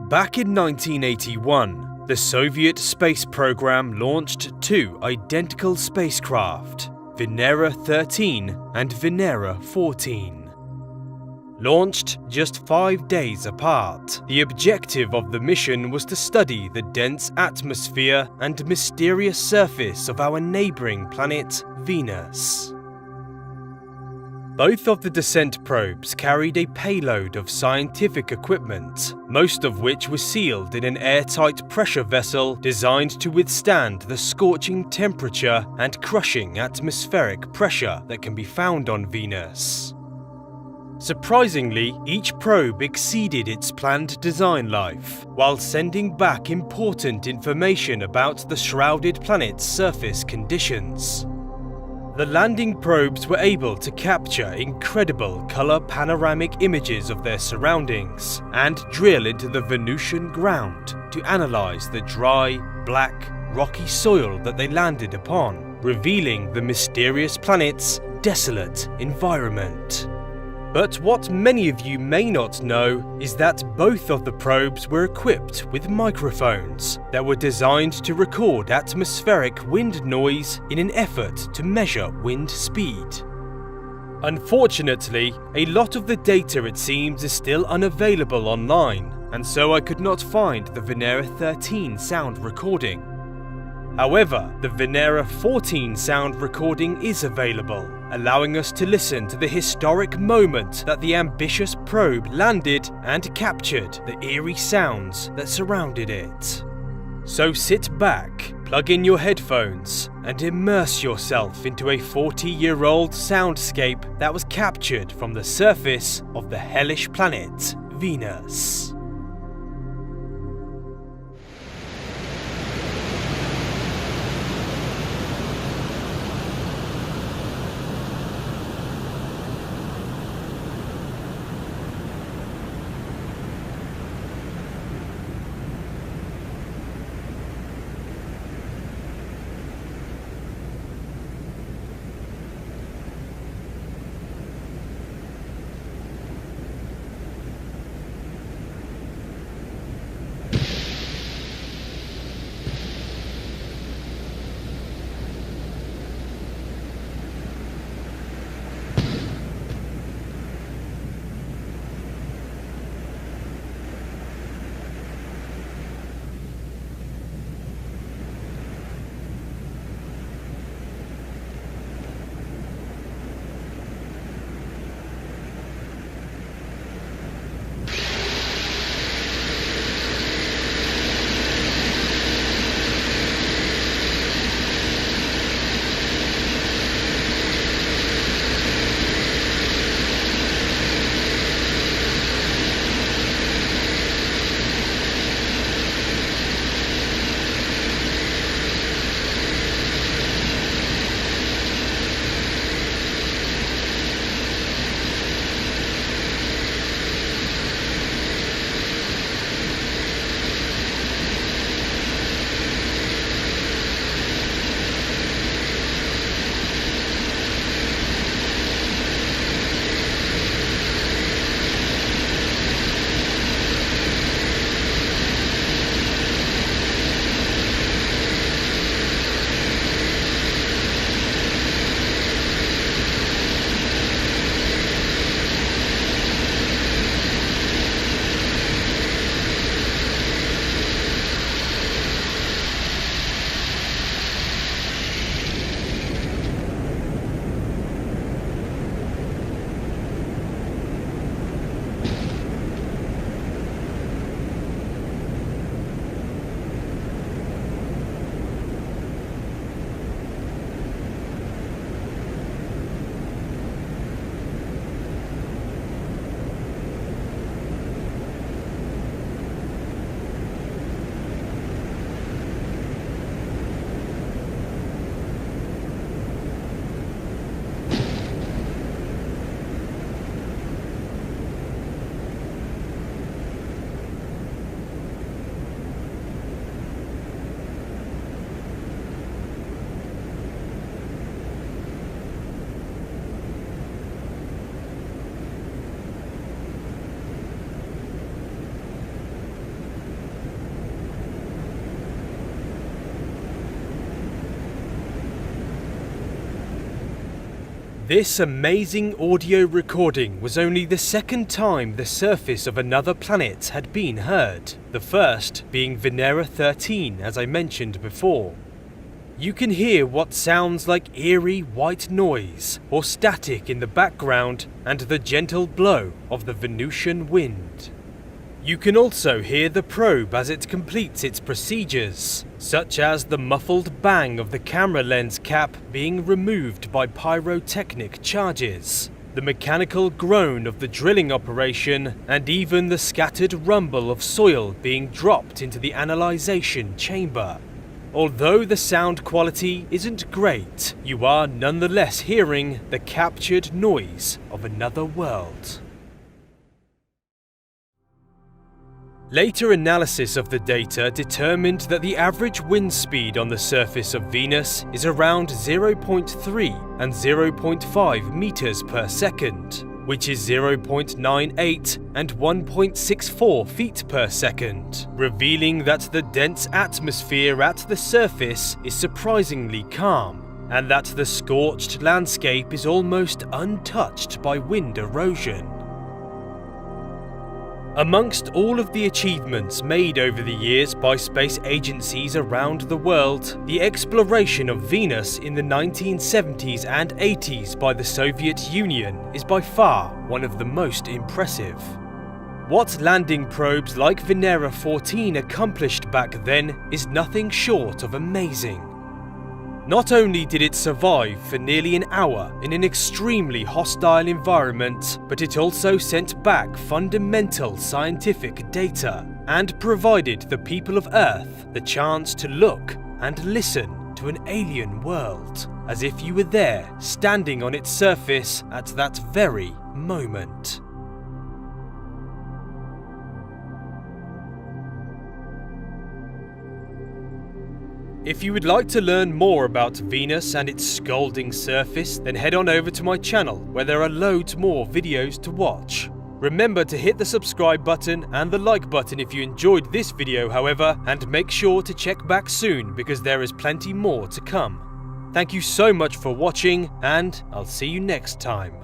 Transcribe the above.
Back in 1981, the Soviet space program launched two identical spacecraft, Venera 13 and Venera 14. Launched just 5 days apart, the objective of the mission was to study the dense atmosphere and mysterious surface of our neighboring planet, Venus. Both of the descent probes carried a payload of scientific equipment, most of which was sealed in an airtight pressure vessel designed to withstand the scorching temperature and crushing atmospheric pressure that can be found on Venus. Surprisingly, each probe exceeded its planned design life, while sending back important information about the shrouded planet's surface conditions. The landing probes were able to capture incredible color panoramic images of their surroundings and drill into the Venusian ground to analyze the dry, black, rocky soil that they landed upon, revealing the mysterious planet's desolate environment. But what many of you may not know is that both of the probes were equipped with microphones that were designed to record atmospheric wind noise in an effort to measure wind speed. Unfortunately, a lot of the data, it seems, is still unavailable online, and so I could not find the Venera 13 sound recording. However, the Venera 14 sound recording is available, allowing us to listen to the historic moment that the ambitious probe landed and captured the eerie sounds that surrounded it. So sit back, plug in your headphones, and immerse yourself into a 40-year-old soundscape that was captured from the surface of the hellish planet Venus. This amazing audio recording was only the second time the surface of another planet had been heard, the first being Venera 13, as I mentioned before. You can hear what sounds like eerie white noise or static in the background and the gentle blow of the Venusian wind. You can also hear the probe as it completes its procedures, such as the muffled bang of the camera lens cap being removed by pyrotechnic charges, the mechanical groan of the drilling operation, and even the scattered rumble of soil being dropped into the analyzation chamber. Although the sound quality isn't great, you are nonetheless hearing the captured noise of another world. Later analysis of the data determined that the average wind speed on the surface of Venus is around 0.3 and 0.5 meters per second, which is 0.98 and 1.64 feet per second, revealing that the dense atmosphere at the surface is surprisingly calm, and that the scorched landscape is almost untouched by wind erosion. Amongst all of the achievements made over the years by space agencies around the world, the exploration of Venus in the 1970s and 80s by the Soviet Union is by far one of the most impressive. What landing probes like Venera 14 accomplished back then is nothing short of amazing. Not only did it survive for nearly an hour in an extremely hostile environment, but it also sent back fundamental scientific data and provided the people of Earth the chance to look and listen to an alien world, as if you were there, standing on its surface at that very moment. If you would like to learn more about Venus and its scalding surface, then head on over to my channel where there are loads more videos to watch. Remember to hit the subscribe button and the like button if you enjoyed this video, however, and make sure to check back soon because there is plenty more to come. Thank you so much for watching, and I'll see you next time.